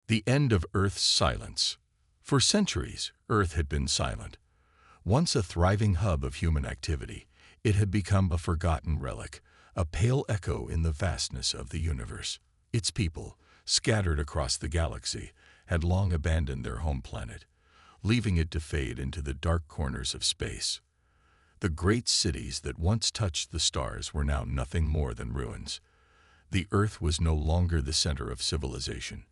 The end of Earth's silence. For centuries, Earth had been silent. Once a thriving hub of human activity, it had become a forgotten relic, a pale echo in the vastness of the universe. Its people, scattered across the galaxy, had long abandoned their home planet, leaving it to fade into the dark corners of space. The great cities that once touched the stars were now nothing more than ruins. The Earth was no longer the center of civilization.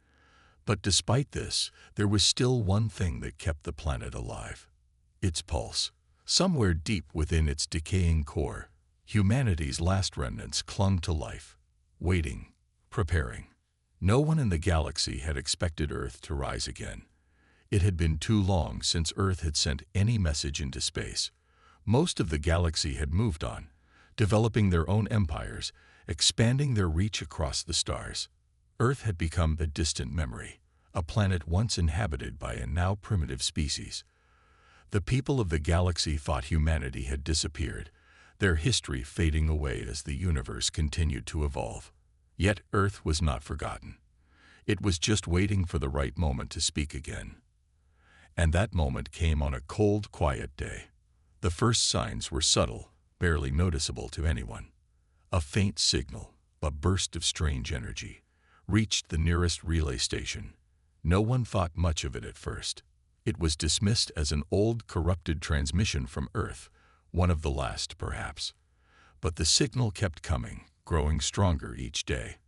But despite this, there was still one thing that kept the planet alive: its pulse. Somewhere deep within its decaying core, humanity's last remnants clung to life, waiting, preparing. No one in the galaxy had expected Earth to rise again. It had been too long since Earth had sent any message into space. Most of the galaxy had moved on, developing their own empires, expanding their reach across the stars. Earth had become a distant memory, a planet once inhabited by a now primitive species. The people of the galaxy thought humanity had disappeared, their history fading away as the universe continued to evolve. Yet Earth was not forgotten. It was just waiting for the right moment to speak again. And that moment came on a cold, quiet day. The first signs were subtle, barely noticeable to anyone. A faint signal, a burst of strange energy, reached the nearest relay station. No one thought much of it at first. It was dismissed as an old, corrupted transmission from Earth, one of the last, perhaps. But the signal kept coming, growing stronger each day.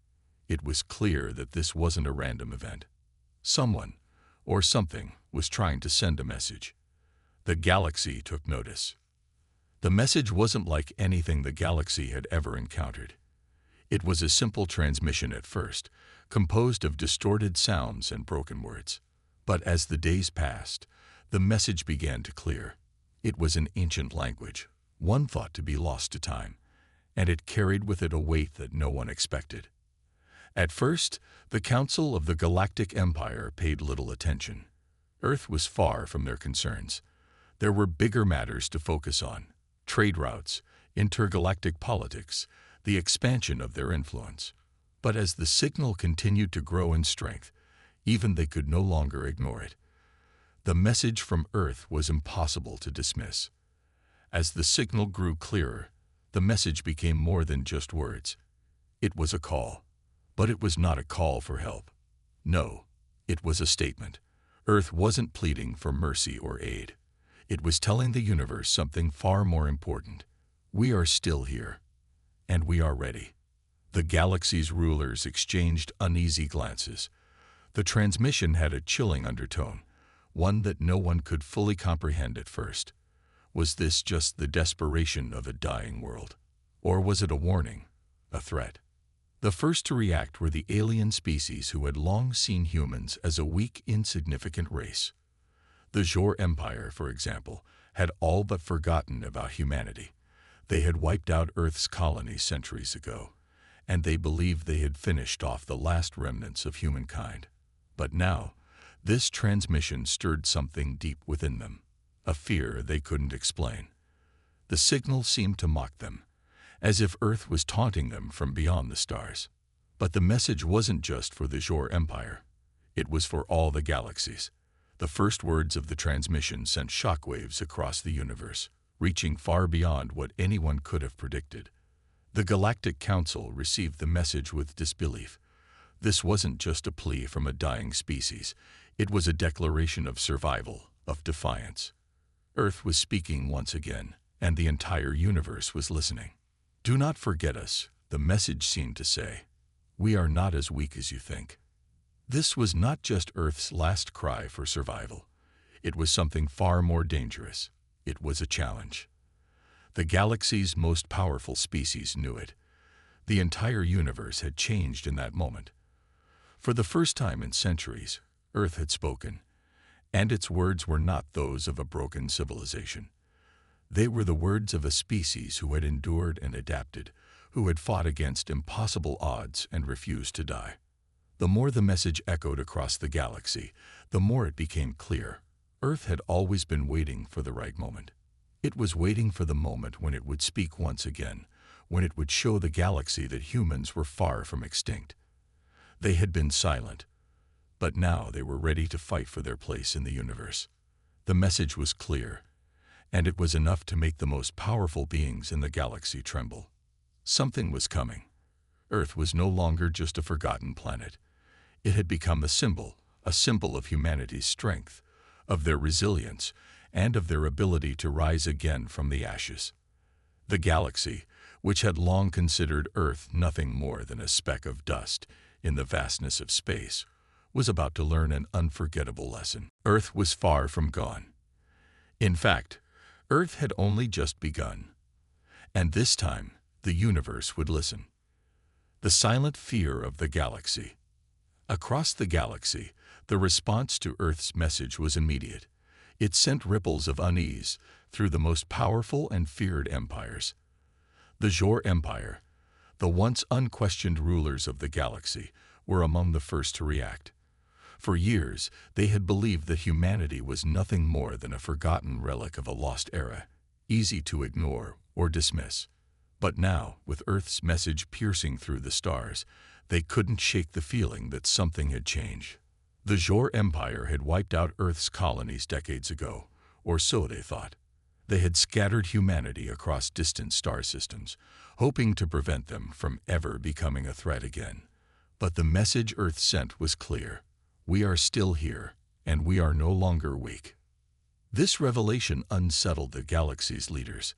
It was clear that this wasn't a random event. Someone, or something, was trying to send a message. The galaxy took notice. The message wasn't like anything the galaxy had ever encountered. It was a simple transmission at first, composed of distorted sounds and broken words. But as the days passed, the message began to clear. It was an ancient language, one thought to be lost to time, and it carried with it a weight that no one expected. At first, the Council of the Galactic Empire paid little attention. Earth was far from their concerns. There were bigger matters to focus on: trade routes, intergalactic politics, the expansion of their influence. But as the signal continued to grow in strength, even they could no longer ignore it. The message from Earth was impossible to dismiss. As the signal grew clearer, the message became more than just words. It was a call. But it was not a call for help. No, it was a statement. Earth wasn't pleading for mercy or aid. It was telling the universe something far more important. We are still here, and we are ready. The galaxy's rulers exchanged uneasy glances. The transmission had a chilling undertone, one that no one could fully comprehend at first. Was this just the desperation of a dying world? Or was it a warning, a threat? The first to react were the alien species who had long seen humans as a weak, insignificant race. The Zhor Empire, for example, had all but forgotten about humanity. They had wiped out Earth's colonies centuries ago, and they believed they had finished off the last remnants of humankind. But now, this transmission stirred something deep within them, a fear they couldn't explain. The signal seemed to mock them, as if Earth was taunting them from beyond the stars. But the message wasn't just for the Zhor Empire. It was for all the galaxies. The first words of the transmission sent shockwaves across the universe, reaching far beyond what anyone could have predicted. The Galactic Council received the message with disbelief. This wasn't just a plea from a dying species. It was a declaration of survival, of defiance. Earth was speaking once again, and the entire universe was listening. "Do not forget us," the message seemed to say. "We are not as weak as you think." This was not just Earth's last cry for survival. It was something far more dangerous. It was a challenge. The galaxy's most powerful species knew it. The entire universe had changed in that moment. For the first time in centuries, Earth had spoken, and its words were not those of a broken civilization. They were the words of a species who had endured and adapted, who had fought against impossible odds and refused to die. The more the message echoed across the galaxy, the more it became clear. Earth had always been waiting for the right moment. It was waiting for the moment when it would speak once again, when it would show the galaxy that humans were far from extinct. They had been silent, But now they were ready to fight for their place in the universe. The message was clear, and it was enough to make the most powerful beings in the galaxy tremble. Something was coming. Earth was no longer just a forgotten planet. It had become a symbol of humanity's strength, of their resilience, and of their ability to rise again from the ashes. The galaxy, which had long considered Earth nothing more than a speck of dust in the vastness of space, was about to learn an unforgettable lesson. Earth was far from gone. In fact, Earth had only just begun. And this time, the universe would listen. The silent fear of the galaxy. Across the galaxy, the response to Earth's message was immediate. It sent ripples of unease through the most powerful and feared empires. The Zhor Empire, the once unquestioned rulers of the galaxy, were among the first to react. For years, they had believed that humanity was nothing more than a forgotten relic of a lost era, easy to ignore or dismiss. But now, with Earth's message piercing through the stars, they couldn't shake the feeling that something had changed. The Zhor Empire had wiped out Earth's colonies decades ago, or so they thought. They had scattered humanity across distant star systems, hoping to prevent them from ever becoming a threat again. But the message Earth sent was clear. We are still here, and we are no longer weak. This revelation unsettled the galaxy's leaders.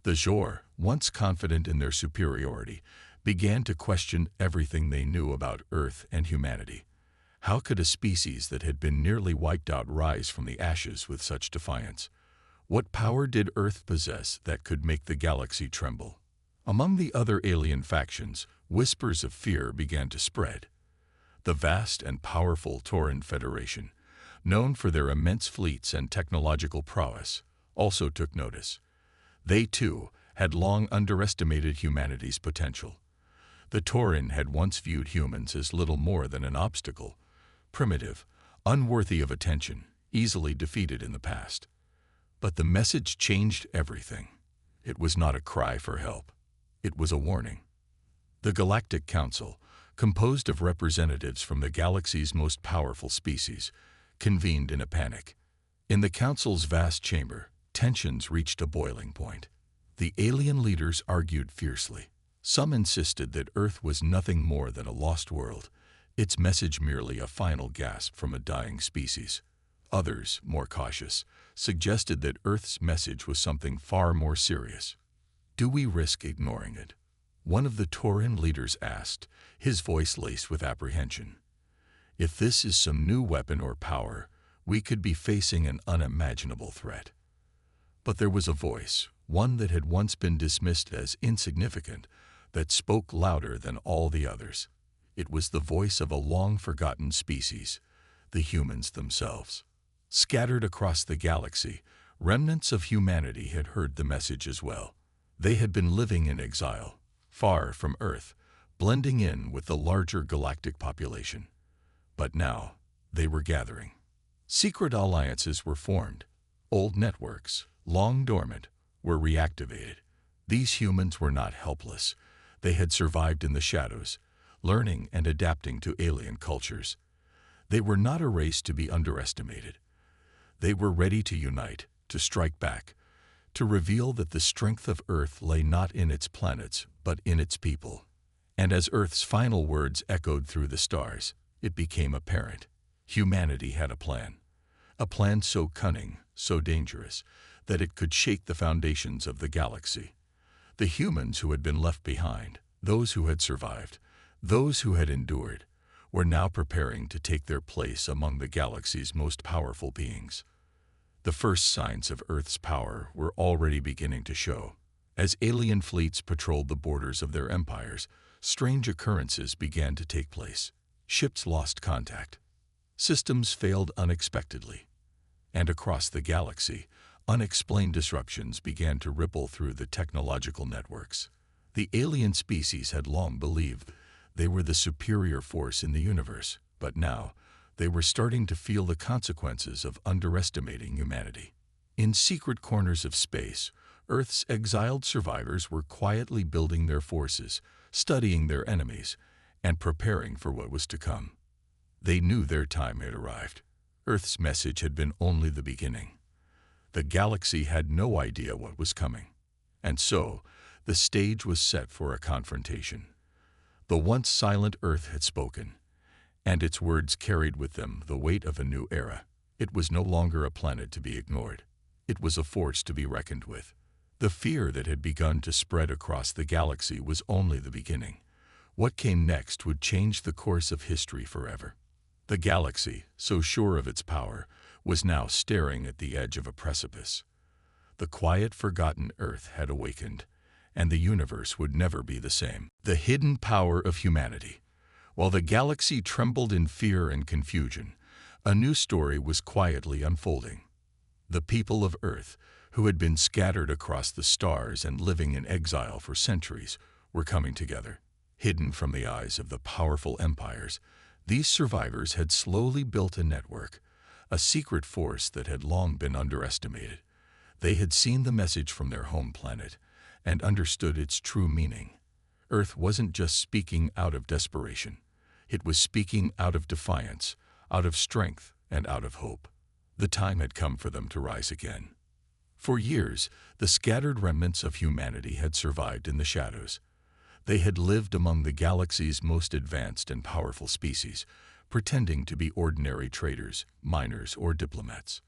The Zhor, once confident in their superiority, began to question everything they knew about Earth and humanity. How could a species that had been nearly wiped out rise from the ashes with such defiance? What power did Earth possess that could make the galaxy tremble? Among the other alien factions, whispers of fear began to spread. The vast and powerful Tauran Federation, known for their immense fleets and technological prowess, also took notice. They, too, had long underestimated humanity's potential. The Tauran had once viewed humans as little more than an obstacle, primitive, unworthy of attention, easily defeated in the past. But the message changed everything. It was not a cry for help. It was a warning. The Galactic Council, composed of representatives from the galaxy's most powerful species, convened in a panic. In the Council's vast chamber, tensions reached a boiling point. The alien leaders argued fiercely. Some insisted that Earth was nothing more than a lost world, its message merely a final gasp from a dying species. Others, more cautious, suggested that Earth's message was something far more serious. Do we risk ignoring it? One of the Tauran leaders asked, his voice laced with apprehension. If this is some new weapon or power, we could be facing an unimaginable threat. But there was a voice, one that had once been dismissed as insignificant, that spoke louder than all the others. It was the voice of a long-forgotten species, the humans themselves. Scattered across the galaxy, remnants of humanity had heard the message as well. They had been living in exile, far from Earth, blending in with the larger galactic population. But now, they were gathering. Secret alliances were formed. Old networks, long dormant, were reactivated. These humans were not helpless. They had survived in the shadows, learning and adapting to alien cultures. They were not a race to be underestimated. They were ready to unite, to strike back, to reveal that the strength of Earth lay not in its planets, but in its people. And as Earth's final words echoed through the stars, it became apparent. Humanity had a plan so cunning, so dangerous, that it could shake the foundations of the galaxy. The humans who had been left behind, those who had survived, those who had endured, were now preparing to take their place among the galaxy's most powerful beings. The first signs of Earth's power were already beginning to show. As alien fleets patrolled the borders of their empires, strange occurrences began to take place. Ships lost contact. Systems failed unexpectedly. And across the galaxy, unexplained disruptions began to ripple through the technological networks. The alien species had long believed they were the superior force in the universe, but now they were starting to feel the consequences of underestimating humanity. In secret corners of space, Earth's exiled survivors were quietly building their forces, studying their enemies, and preparing for what was to come. They knew their time had arrived. Earth's message had been only the beginning. The galaxy had no idea what was coming. And so, the stage was set for a confrontation. The once silent Earth had spoken, and its words carried with them the weight of a new era. It was no longer a planet to be ignored. It was a force to be reckoned with. The fear that had begun to spread across the galaxy was only the beginning. What came next would change the course of history forever. The galaxy, so sure of its power, was now staring at the edge of a precipice. The quiet, forgotten Earth had awakened, and the universe would never be the same. The hidden power of humanity. While the galaxy trembled in fear and confusion, a new story was quietly unfolding. The people of Earth, who had been scattered across the stars and living in exile for centuries, were coming together. Hidden from the eyes of the powerful empires, these survivors had slowly built a network, a secret force that had long been underestimated. They had seen the message from their home planet and understood its true meaning. Earth wasn't just speaking out of desperation. It was speaking out of defiance, out of strength, and out of hope. The time had come for them to rise again. For years, the scattered remnants of humanity had survived in the shadows. They had lived among the galaxy's most advanced and powerful species, pretending to be ordinary traders, miners, or diplomats.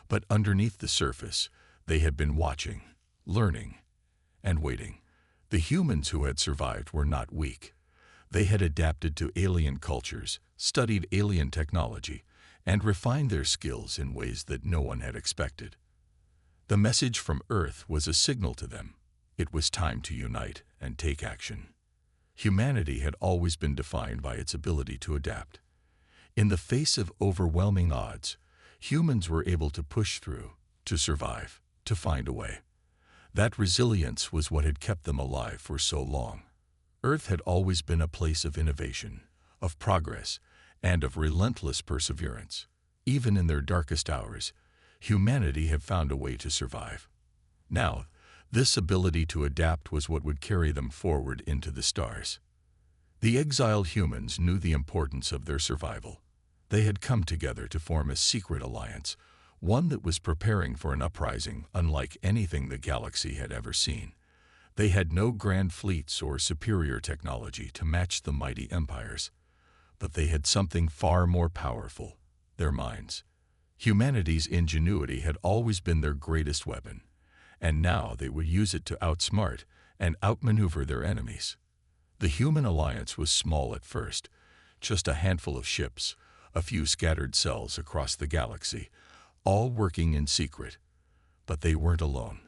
But underneath the surface, they had been watching, learning, and waiting. The humans who had survived were not weak. They had adapted to alien cultures, studied alien technology, and refined their skills in ways that no one had expected. The message from Earth was a signal to them. It was time to unite and take action. Humanity had always been defined by its ability to adapt. In the face of overwhelming odds, humans were able to push through, to survive, to find a way. That resilience was what had kept them alive for so long. Earth had always been a place of innovation, of progress, and of relentless perseverance. Even in their darkest hours, humanity had found a way to survive. Now, this ability to adapt was what would carry them forward into the stars. The exiled humans knew the importance of their survival. They had come together to form a secret alliance, one that was preparing for an uprising unlike anything the galaxy had ever seen. They had no grand fleets or superior technology to match the mighty empires, but they had something far more powerful: their minds. Humanity's ingenuity had always been their greatest weapon, and now they would use it to outsmart and outmaneuver their enemies. The human alliance was small at first, just a handful of ships, a few scattered cells across the galaxy, all working in secret. But they weren't alone.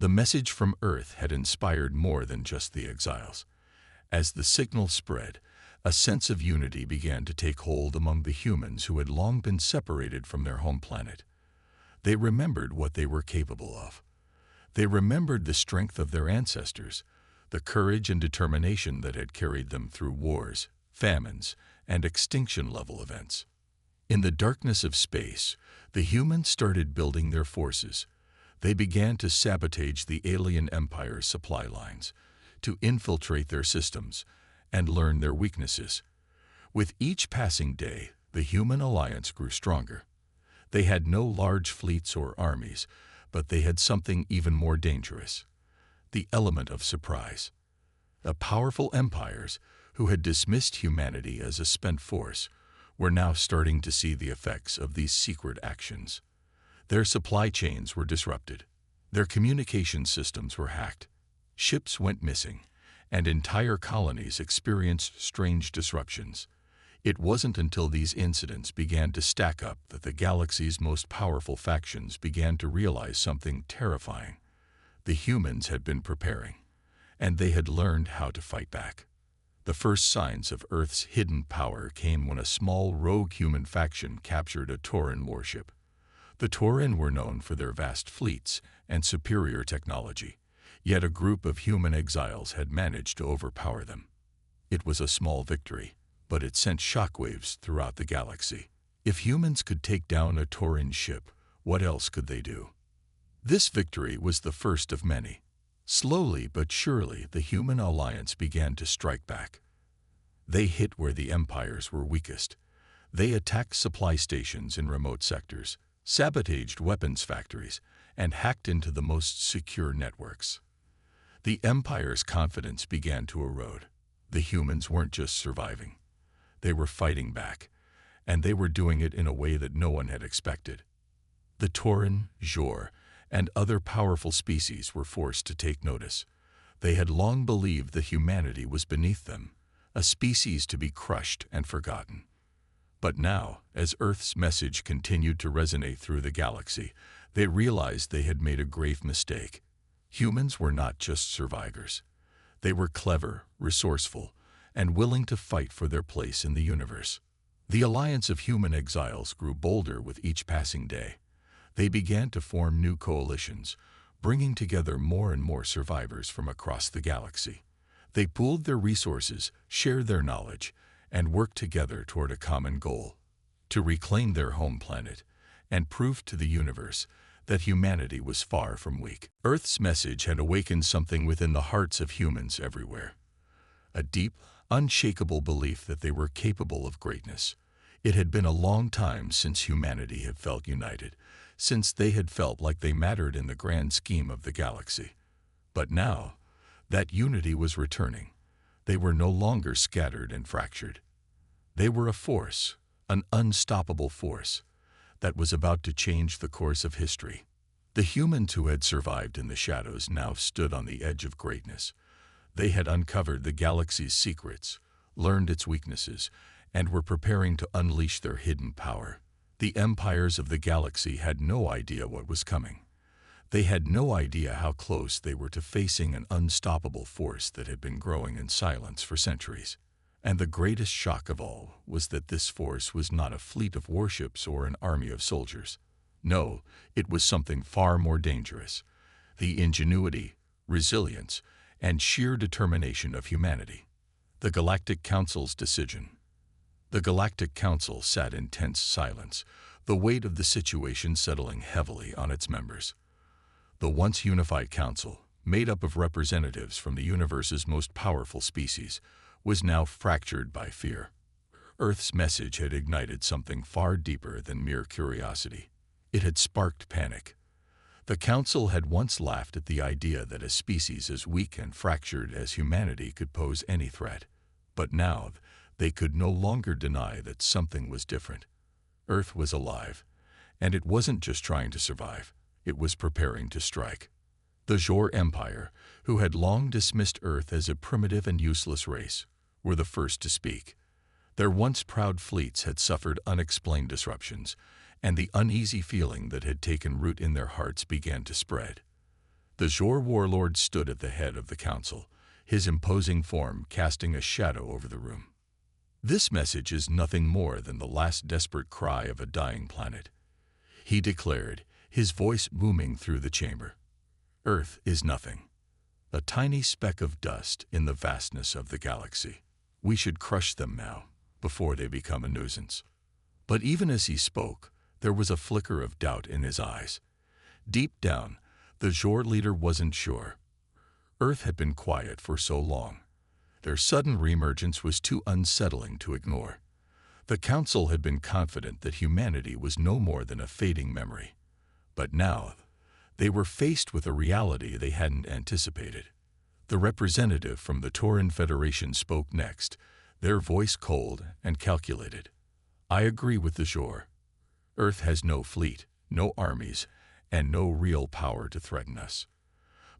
The message from Earth had inspired more than just the exiles. As the signal spread, a sense of unity began to take hold among the humans who had long been separated from their home planet. They remembered what they were capable of. They remembered the strength of their ancestors, the courage and determination that had carried them through wars, famines, and extinction-level events. In the darkness of space, the humans started building their forces. They began to sabotage the alien empire's supply lines, to infiltrate their systems, and learn their weaknesses. With each passing day, the human alliance grew stronger. They had no large fleets or armies, but they had something even more dangerous: the element of surprise. The powerful empires, who had dismissed humanity as a spent force, were now starting to see the effects of these secret actions. Their supply chains were disrupted. Their communication systems were hacked. Ships went missing, and entire colonies experienced strange disruptions. It wasn't until these incidents began to stack up that the galaxy's most powerful factions began to realize something terrifying. The humans had been preparing, and they had learned how to fight back. The first signs of Earth's hidden power came when a small rogue human faction captured a Tauran warship. The Tauran were known for their vast fleets and superior technology, yet a group of human exiles had managed to overpower them. It was a small victory, but it sent shockwaves throughout the galaxy. If humans could take down a Tauran ship, what else could they do? This victory was the first of many. Slowly but surely, the human alliance began to strike back. They hit where the empires were weakest. They attacked supply stations in remote sectors, sabotaged weapons factories, and hacked into the most secure networks. The Empire's confidence began to erode. The humans weren't just surviving. They were fighting back, and they were doing it in a way that no one had expected. The Tauren, Jor, and other powerful species were forced to take notice. They had long believed that humanity was beneath them, a species to be crushed and forgotten. But now, as Earth's message continued to resonate through the galaxy, they realized they had made a grave mistake. Humans were not just survivors. They were clever, resourceful, and willing to fight for their place in the universe. The alliance of human exiles grew bolder with each passing day. They began to form new coalitions, bringing together more and more survivors from across the galaxy. They pooled their resources, shared their knowledge, and worked together toward a common goal: to reclaim their home planet and prove to the universe that humanity was far from weak. Earth's message had awakened something within the hearts of humans everywhere. A deep, unshakable belief that they were capable of greatness. It had been a long time since humanity had felt united, since they had felt like they mattered in the grand scheme of the galaxy. But now, that unity was returning. They were no longer scattered and fractured. They were a force, an unstoppable force, that was about to change the course of history. The humans who had survived in the shadows now stood on the edge of greatness. They had uncovered the galaxy's secrets, learned its weaknesses, and were preparing to unleash their hidden power. The empires of the galaxy had no idea what was coming. They had no idea how close they were to facing an unstoppable force that had been growing in silence for centuries. And the greatest shock of all was that this force was not a fleet of warships or an army of soldiers. No, it was something far more dangerous: the ingenuity, resilience, and sheer determination of humanity. The Galactic Council's decision. The Galactic Council sat in tense silence, the weight of the situation settling heavily on its members. The once unified council, made up of representatives from the universe's most powerful species, was now fractured by fear. Earth's message had ignited something far deeper than mere curiosity. It had sparked panic. The council had once laughed at the idea that a species as weak and fractured as humanity could pose any threat. But now, they could no longer deny that something was different. Earth was alive, and it wasn't just trying to survive. It was preparing to strike. The Jor Empire, who had long dismissed Earth as a primitive and useless race, were the first to speak. Their once proud fleets had suffered unexplained disruptions, and the uneasy feeling that had taken root in their hearts began to spread. The Jor warlord stood at the head of the council, his imposing form casting a shadow over the room. "This message is nothing more than the last desperate cry of a dying planet," he declared, his voice booming through the chamber. "Earth is nothing, a tiny speck of dust in the vastness of the galaxy. We should crush them now, before they become a nuisance." But even as he spoke, there was a flicker of doubt in his eyes. Deep down, the Jor leader wasn't sure. Earth had been quiet for so long. Their sudden reemergence was too unsettling to ignore. The council had been confident that humanity was no more than a fading memory. But now, they were faced with a reality they hadn't anticipated. The representative from the Tauren Federation spoke next, their voice cold and calculated. "I agree with the Jor. Earth has no fleet, no armies, and no real power to threaten us.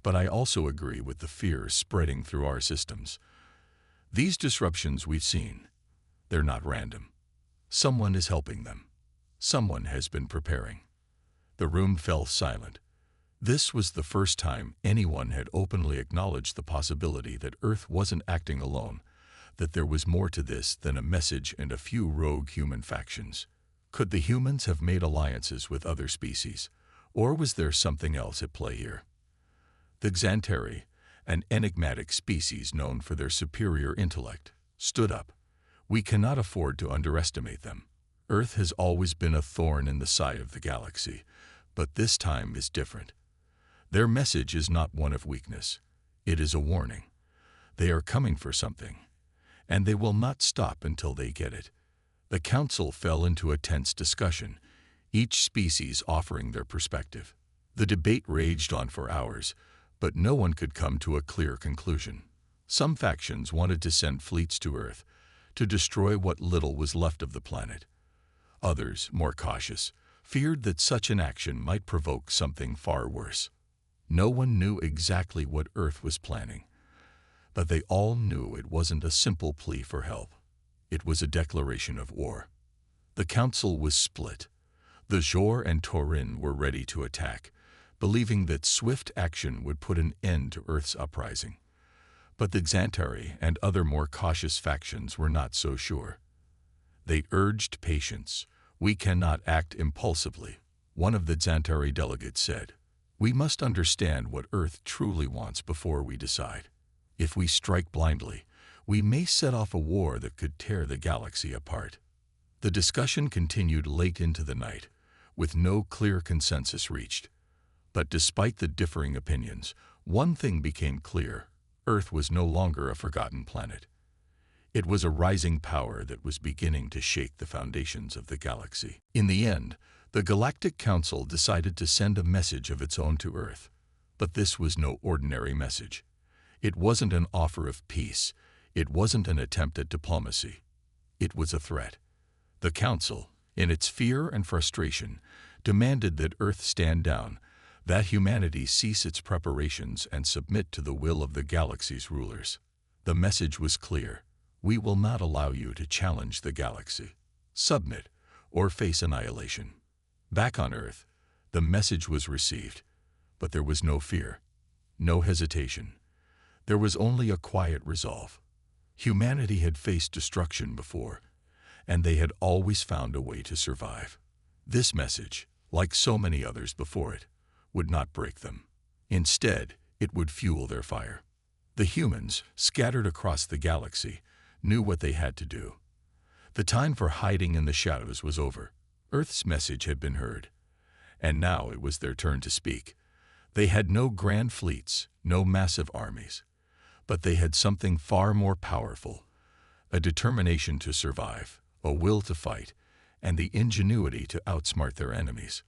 But I also agree with the fear spreading through our systems. These disruptions we've seen, they're not random. Someone is helping them. Someone has been preparing." The room fell silent. This was the first time anyone had openly acknowledged the possibility that Earth wasn't acting alone, that there was more to this than a message and a few rogue human factions. Could the humans have made alliances with other species, or was there something else at play here? The Xanteri, an enigmatic species known for their superior intellect, stood up. "We cannot afford to underestimate them. Earth has always been a thorn in the side of the galaxy, but this time is different. Their message is not one of weakness. It is a warning. They are coming for something, and they will not stop until they get it. The council fell into a tense discussion, each species offering their perspective. The debate raged on for hours, but no one could come to a clear conclusion. Some factions wanted to send fleets to Earth to destroy what little was left of the planet. Others, more cautious, feared that such an action might provoke something far worse. No one knew exactly what Earth was planning, but they all knew it wasn't a simple plea for help. It was a declaration of war. The council was split. The Jor and Taurin were ready to attack, believing that swift action would put an end to Earth's uprising. But the Xantari and other more cautious factions were not so sure. They urged patience. "We cannot act impulsively," one of the Xantari delegates said. "We must understand what Earth truly wants before we decide. If we strike blindly, we may set off a war that could tear the galaxy apart." The discussion continued late into the night, with no clear consensus reached. But despite the differing opinions, one thing became clear: Earth was no longer a forgotten planet. It was a rising power that was beginning to shake the foundations of the galaxy. In the end, the Galactic Council decided to send a message of its own to Earth. But this was no ordinary message. It wasn't an offer of peace. It wasn't an attempt at diplomacy. It was a threat. The Council, in its fear and frustration, demanded that Earth stand down, that humanity cease its preparations and submit to the will of the galaxy's rulers. The message was clear: we will not allow you to challenge the galaxy. Submit or face annihilation. Back on Earth, the message was received, but there was no fear, no hesitation. There was only a quiet resolve. Humanity had faced destruction before, and they had always found a way to survive. This message, like so many others before it, would not break them. Instead, it would fuel their fire. The humans, scattered across the galaxy, knew what they had to do. The time for hiding in the shadows was over. Earth's message had been heard, and now it was their turn to speak. They had no grand fleets, no massive armies, but they had something far more powerful: a determination to survive, a will to fight, and the ingenuity to outsmart their enemies.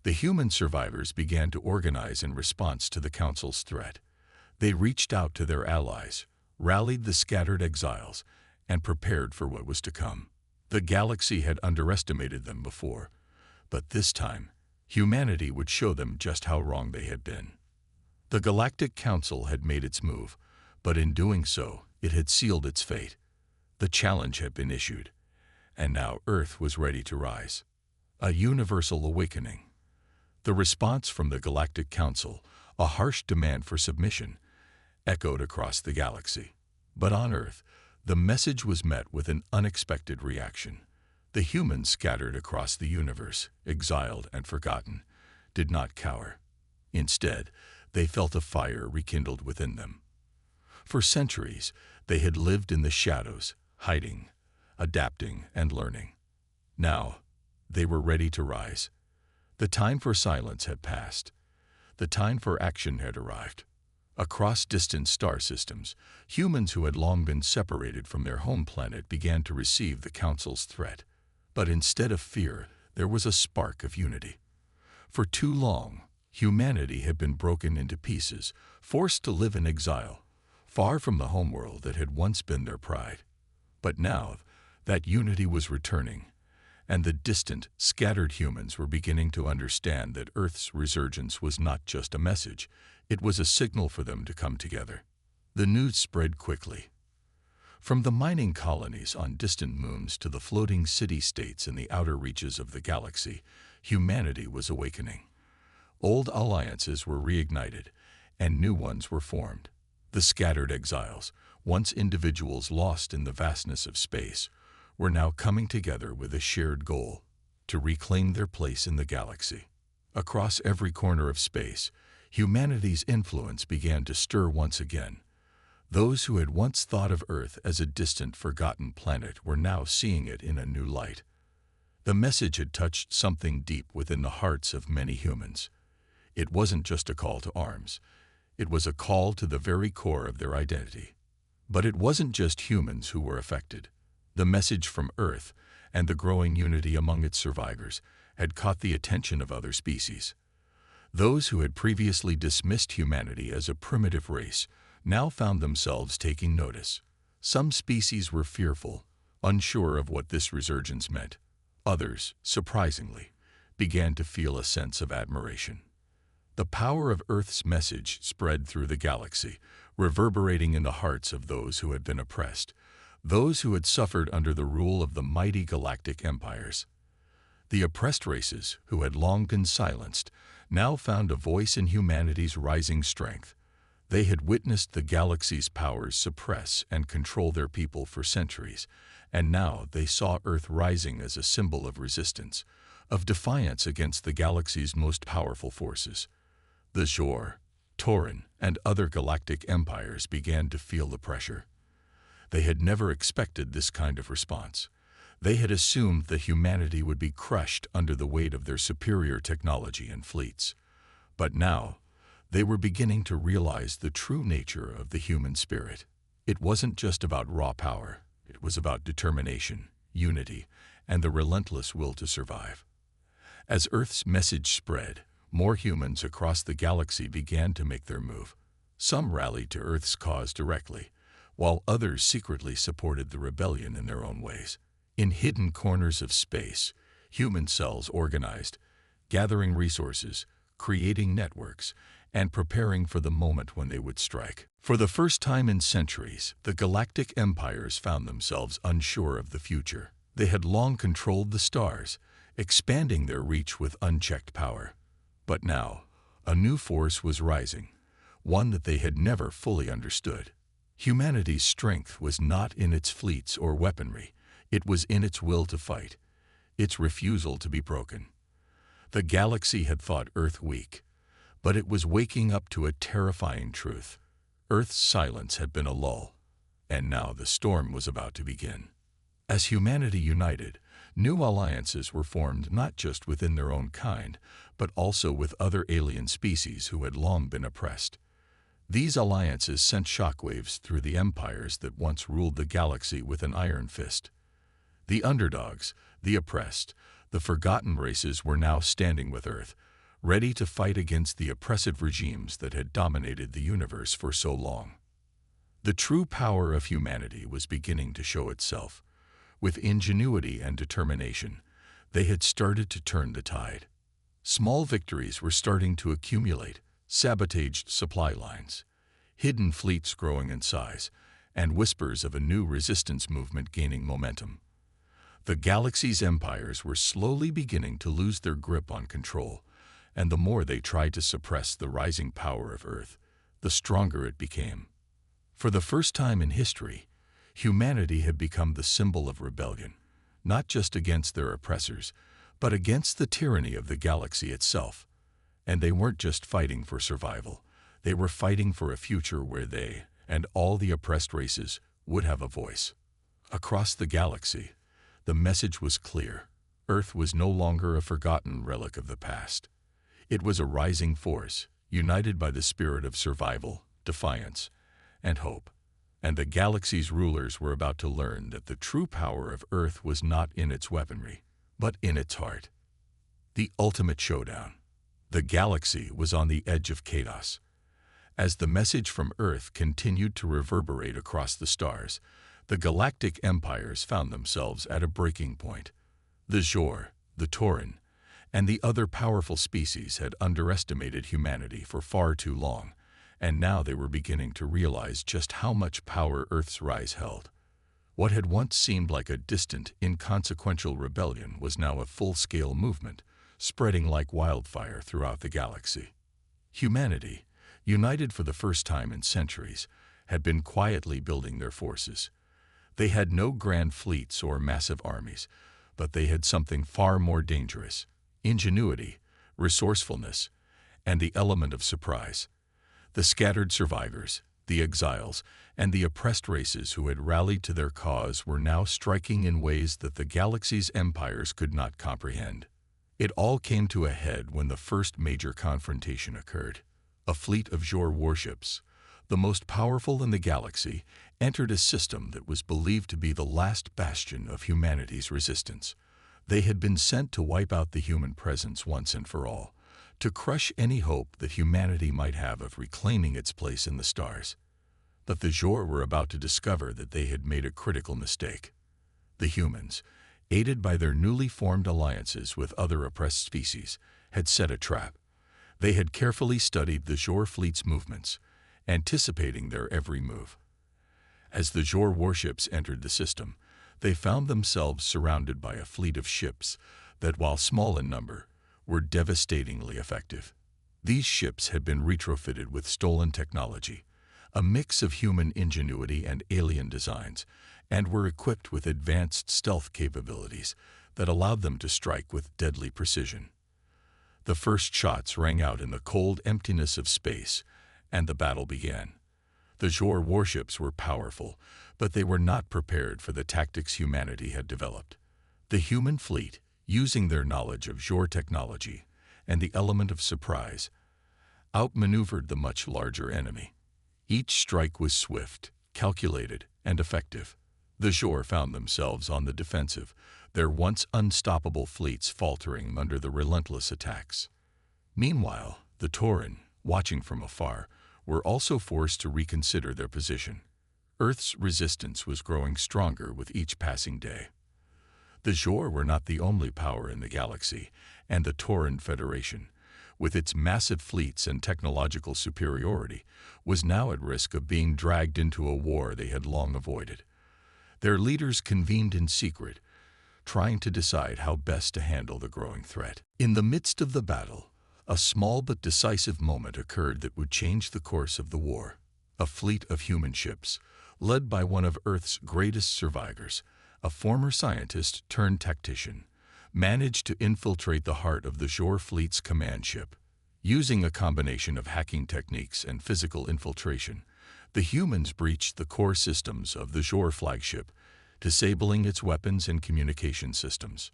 The human survivors began to organize in response to the Council's threat. They reached out to their allies, rallied the scattered exiles, and prepared for what was to come. The galaxy had underestimated them before, but this time, humanity would show them just how wrong they had been. The Galactic Council had made its move, but in doing so, it had sealed its fate. The challenge had been issued, and now Earth was ready to rise. A universal awakening. The response from the Galactic Council, a harsh demand for submission, echoed across the galaxy. But on Earth, the message was met with an unexpected reaction. The humans scattered across the universe, exiled and forgotten, did not cower. Instead, they felt a fire rekindled within them. For centuries, they had lived in the shadows, hiding, adapting, and learning. Now, they were ready to rise. The time for silence had passed. The time for action had arrived. Across distant star systems, humans who had long been separated from their home planet began to receive the Council's threat. But instead of fear, there was a spark of unity. For too long, humanity had been broken into pieces, forced to live in exile, far from the homeworld that had once been their pride. But now, that unity was returning, and the distant, scattered humans were beginning to understand that Earth's resurgence was not just a message, it was a signal for them to come together. The news spread quickly. From the mining colonies on distant moons to the floating city-states in the outer reaches of the galaxy, humanity was awakening. Old alliances were reignited, and new ones were formed. The scattered exiles, once individuals lost in the vastness of space, were now coming together with a shared goal: to reclaim their place in the galaxy. Across every corner of space, humanity's influence began to stir once again. Those who had once thought of Earth as a distant, forgotten planet were now seeing it in a new light. The message had touched something deep within the hearts of many humans. It wasn't just a call to arms. It was a call to the very core of their identity. But it wasn't just humans who were affected. The message from Earth, and the growing unity among its survivors had caught the attention of other species. Those who had previously dismissed humanity as a primitive race now found themselves taking notice. Some species were fearful, unsure of what this resurgence meant. Others, surprisingly, began to feel a sense of admiration. The power of Earth's message spread through the galaxy, reverberating in the hearts of those who had been oppressed, those who had suffered under the rule of the mighty galactic empires. The oppressed races, who had long been silenced, now found a voice in humanity's rising strength. They had witnessed the galaxy's powers suppress and control their people for centuries, and now they saw Earth rising as a symbol of resistance, of defiance against the galaxy's most powerful forces. The Zhor, Tauran, and other galactic empires began to feel the pressure. They had never expected this kind of response. They had assumed that humanity would be crushed under the weight of their superior technology and fleets. But now, they were beginning to realize the true nature of the human spirit. It wasn't just about raw power. It was about determination, unity, and the relentless will to survive. As Earth's message spread, more humans across the galaxy began to make their move. Some rallied to Earth's cause directly, while others secretly supported the rebellion in their own ways. In hidden corners of space, human cells organized, gathering resources, creating networks, and preparing for the moment when they would strike. For the first time in centuries, the galactic empires found themselves unsure of the future. They had long controlled the stars, expanding their reach with unchecked power. But now, a new force was rising, one that they had never fully understood. Humanity's strength was not in its fleets or weaponry. It was in its will to fight, its refusal to be broken. The galaxy had thought Earth weak, but it was waking up to a terrifying truth. Earth's silence had been a lull, and now the storm was about to begin. As humanity united, new alliances were formed not just within their own kind, but also with other alien species who had long been oppressed. These alliances sent shockwaves through the empires that once ruled the galaxy with an iron fist. The underdogs, the oppressed, the forgotten races were now standing with Earth, ready to fight against the oppressive regimes that had dominated the universe for so long. The true power of humanity was beginning to show itself. With ingenuity and determination, they had started to turn the tide. Small victories were starting to accumulate, sabotaged supply lines, hidden fleets growing in size, and whispers of a new resistance movement gaining momentum. The galaxy's empires were slowly beginning to lose their grip on control, and the more they tried to suppress the rising power of Earth, the stronger it became. For the first time in history, humanity had become the symbol of rebellion, not just against their oppressors, but against the tyranny of the galaxy itself. And they weren't just fighting for survival. They were fighting for a future where they, and all the oppressed races, would have a voice. Across the galaxy, the message was clear. Earth was no longer a forgotten relic of the past. It was a rising force, united by the spirit of survival, defiance, and hope. And the galaxy's rulers were about to learn that the true power of Earth was not in its weaponry, but in its heart. The ultimate showdown. The galaxy was on the edge of chaos. As the message from Earth continued to reverberate across the stars, the galactic empires found themselves at a breaking point. The Zhor, the Tauran, and the other powerful species had underestimated humanity for far too long, and now they were beginning to realize just how much power Earth's rise held. What had once seemed like a distant, inconsequential rebellion was now a full-scale movement, spreading like wildfire throughout the galaxy. Humanity, united for the first time in centuries, had been quietly building their forces. They had no grand fleets or massive armies, but they had something far more dangerous: ingenuity, resourcefulness, and the element of surprise. The scattered survivors, the exiles, and the oppressed races who had rallied to their cause were now striking in ways that the galaxy's empires could not comprehend. It all came to a head when the first major confrontation occurred. A fleet of Zhor warships, the most powerful in the galaxy, entered a system that was believed to be the last bastion of humanity's resistance. They had been sent to wipe out the human presence once and for all, to crush any hope that humanity might have of reclaiming its place in the stars. But the Zhor were about to discover that they had made a critical mistake. The humans, aided by their newly formed alliances with other oppressed species, had set a trap. They had carefully studied the Zhor fleet's movements, anticipating their every move. As the Zhor warships entered the system, they found themselves surrounded by a fleet of ships that, while small in number, were devastatingly effective. These ships had been retrofitted with stolen technology, a mix of human ingenuity and alien designs, and were equipped with advanced stealth capabilities that allowed them to strike with deadly precision. The first shots rang out in the cold emptiness of space, and the battle began. The Zhor warships were powerful, but they were not prepared for the tactics humanity had developed. The human fleet, using their knowledge of Zhor technology and the element of surprise, outmaneuvered the much larger enemy. Each strike was swift, calculated, and effective. The Zhor found themselves on the defensive, their once unstoppable fleets faltering under the relentless attacks. Meanwhile, the Tauren, watching from afar, were also forced to reconsider their position. Earth's resistance was growing stronger with each passing day. The Zhor were not the only power in the galaxy, and the Tauren Federation, with its massive fleets and technological superiority, was now at risk of being dragged into a war they had long avoided. Their leaders convened in secret, trying to decide how best to handle the growing threat. In the midst of the battle, a small but decisive moment occurred that would change the course of the war. A fleet of human ships, led by one of Earth's greatest survivors, a former scientist turned tactician, managed to infiltrate the heart of the Zhor fleet's command ship. Using a combination of hacking techniques and physical infiltration, the humans breached the core systems of the Zhor flagship, disabling its weapons and communication systems.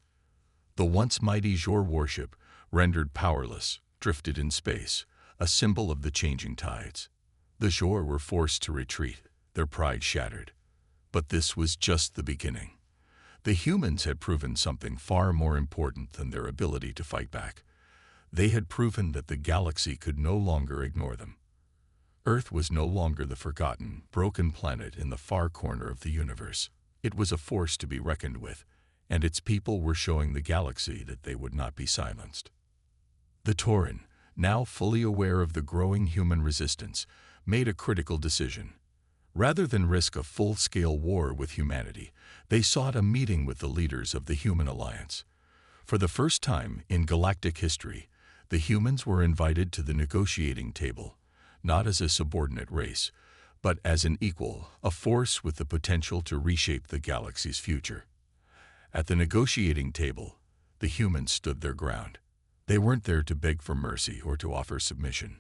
The once mighty Zhor warship, rendered powerless, drifted in space, a symbol of the changing tides. The Zhor were forced to retreat, their pride shattered. But this was just the beginning. The humans had proven something far more important than their ability to fight back. They had proven that the galaxy could no longer ignore them. Earth was no longer the forgotten, broken planet in the far corner of the universe. It was a force to be reckoned with, and its people were showing the galaxy that they would not be silenced. The Tauren, now fully aware of the growing human resistance, made a critical decision. Rather than risk a full-scale war with humanity, they sought a meeting with the leaders of the Human Alliance. For the first time in galactic history, the humans were invited to the negotiating table, not as a subordinate race, but as an equal, a force with the potential to reshape the galaxy's future. At the negotiating table, the humans stood their ground. They weren't there to beg for mercy or to offer submission.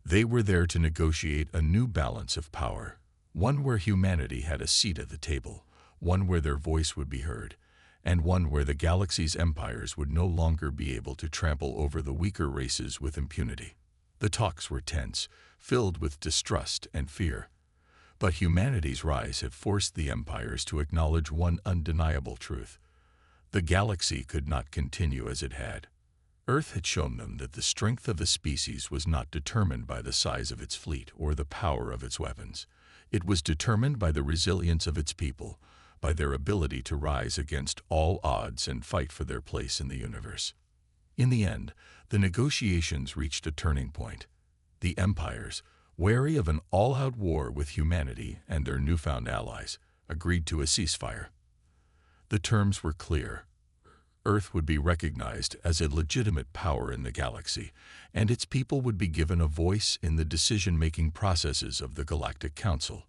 They were there to negotiate a new balance of power, one where humanity had a seat at the table, one where their voice would be heard, and one where the galaxy's empires would no longer be able to trample over the weaker races with impunity. The talks were tense, filled with distrust and fear. But humanity's rise had forced the empires to acknowledge one undeniable truth. The galaxy could not continue as it had. Earth had shown them that the strength of a species was not determined by the size of its fleet or the power of its weapons. It was determined by the resilience of its people, by their ability to rise against all odds and fight for their place in the universe. In the end, the negotiations reached a turning point. The empires, wary of an all-out war with humanity and their newfound allies, agreed to a ceasefire. The terms were clear. Earth would be recognized as a legitimate power in the galaxy, and its people would be given a voice in the decision-making processes of the Galactic Council.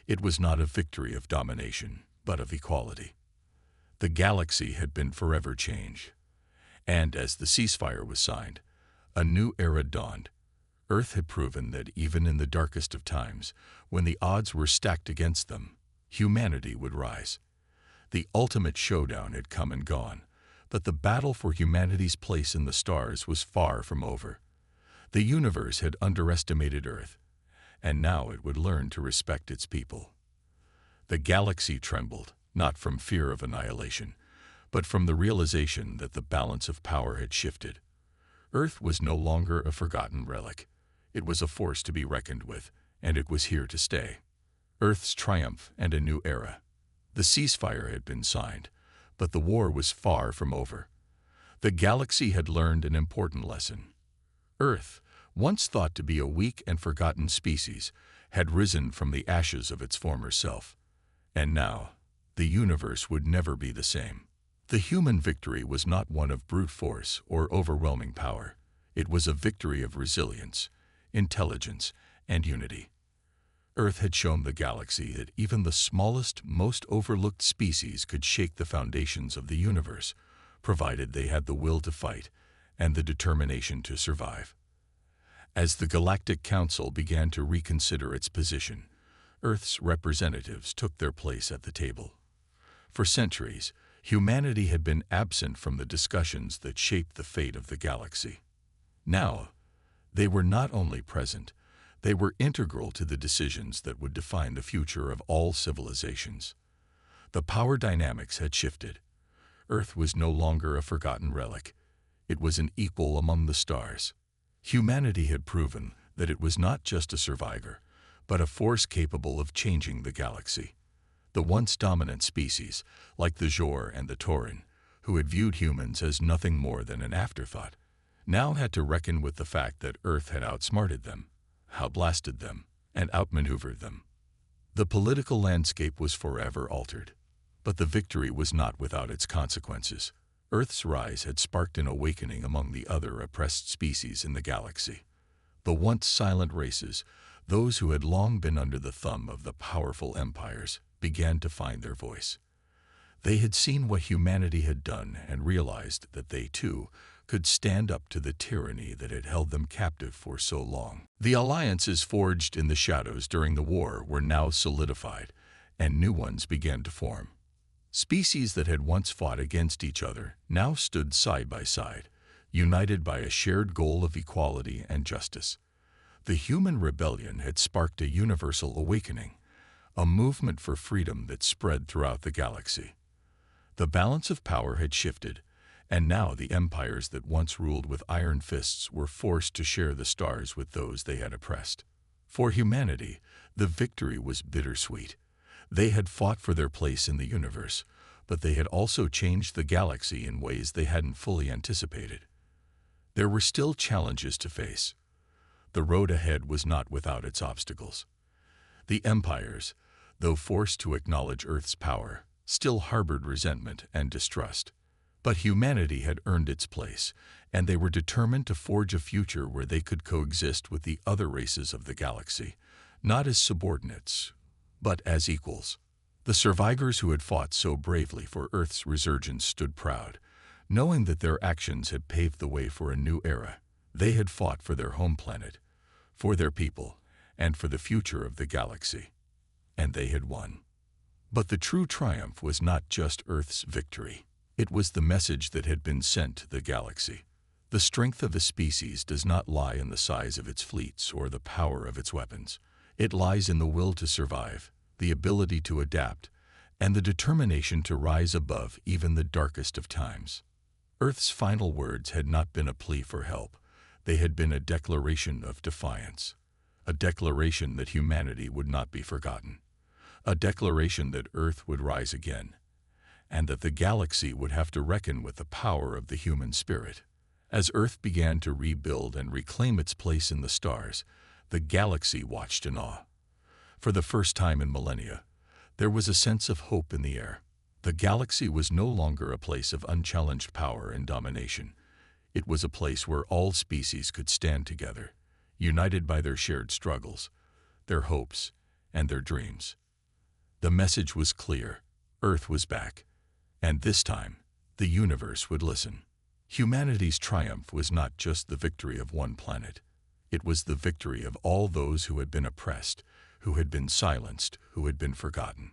It was not a victory of domination, but of equality. The galaxy had been forever changed. And as the ceasefire was signed, a new era dawned. Earth had proven that even in the darkest of times, when the odds were stacked against them, humanity would rise. The ultimate showdown had come and gone, but the battle for humanity's place in the stars was far from over. The universe had underestimated Earth, and now it would learn to respect its people. The galaxy trembled, not from fear of annihilation, but from the realization that the balance of power had shifted. Earth was no longer a forgotten relic. It was a force to be reckoned with, and it was here to stay. Earth's triumph and a new era. The ceasefire had been signed, but the war was far from over. The galaxy had learned an important lesson. Earth, once thought to be a weak and forgotten species, had risen from the ashes of its former self. And now, the universe would never be the same. The human victory was not one of brute force or overwhelming power. It was a victory of resilience, intelligence, and unity. Earth had shown the galaxy that even the smallest, most overlooked species could shake the foundations of the universe, provided they had the will to fight and the determination to survive. As the Galactic Council began to reconsider its position, Earth's representatives took their place at the table. For centuries, humanity had been absent from the discussions that shaped the fate of the galaxy. Now, they were not only present, they were integral to the decisions that would define the future of all civilizations. The power dynamics had shifted. Earth was no longer a forgotten relic. It was an equal among the stars. Humanity had proven that it was not just a survivor, but a force capable of changing the galaxy. The once dominant species, like the Jor and the Tauren, who had viewed humans as nothing more than an afterthought, now had to reckon with the fact that Earth had outsmarted them, outlasted them, and outmaneuvered them. The political landscape was forever altered, but the victory was not without its consequences. Earth's rise had sparked an awakening among the other oppressed species in the galaxy. The once silent races, those who had long been under the thumb of the powerful empires, began to find their voice. They had seen what humanity had done and realized that they, too, could stand up to the tyranny that had held them captive for so long. The alliances forged in the shadows during the war were now solidified, and new ones began to form. Species that had once fought against each other now stood side by side, united by a shared goal of equality and justice. The human rebellion had sparked a universal awakening, a movement for freedom that spread throughout the galaxy. The balance of power had shifted, and now the empires that once ruled with iron fists were forced to share the stars with those they had oppressed. For humanity, the victory was bittersweet. They had fought for their place in the universe, but they had also changed the galaxy in ways they hadn't fully anticipated. There were still challenges to face. The road ahead was not without its obstacles. The empires, though forced to acknowledge Earth's power, still harbored resentment and distrust. But humanity had earned its place, and they were determined to forge a future where they could coexist with the other races of the galaxy, not as subordinates, but as equals. The survivors who had fought so bravely for Earth's resurgence stood proud, knowing that their actions had paved the way for a new era. They had fought for their home planet, for their people, and for the future of the galaxy. And they had won. But the true triumph was not just Earth's victory. It was the message that had been sent to the galaxy. The strength of a species does not lie in the size of its fleets or the power of its weapons. It lies in the will to survive, the ability to adapt, and the determination to rise above even the darkest of times. Earth's final words had not been a plea for help. They had been a declaration of defiance, a declaration that humanity would not be forgotten, a declaration that Earth would rise again, and that the galaxy would have to reckon with the power of the human spirit. As Earth began to rebuild and reclaim its place in the stars, the galaxy watched in awe. For the first time in millennia, there was a sense of hope in the air. The galaxy was no longer a place of unchallenged power and domination. It was a place where all species could stand together, united by their shared struggles, their hopes, and their dreams. The message was clear. Earth was back. And this time, the universe would listen. Humanity's triumph was not just the victory of one planet. It was the victory of all those who had been oppressed, who had been silenced, who had been forgotten.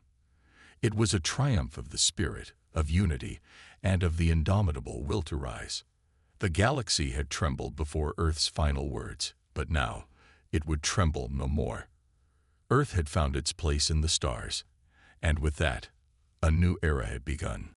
It was a triumph of the spirit, of unity, and of the indomitable will to rise. The galaxy had trembled before Earth's final words, but now it would tremble no more. Earth had found its place in the stars, and with that, a new era had begun.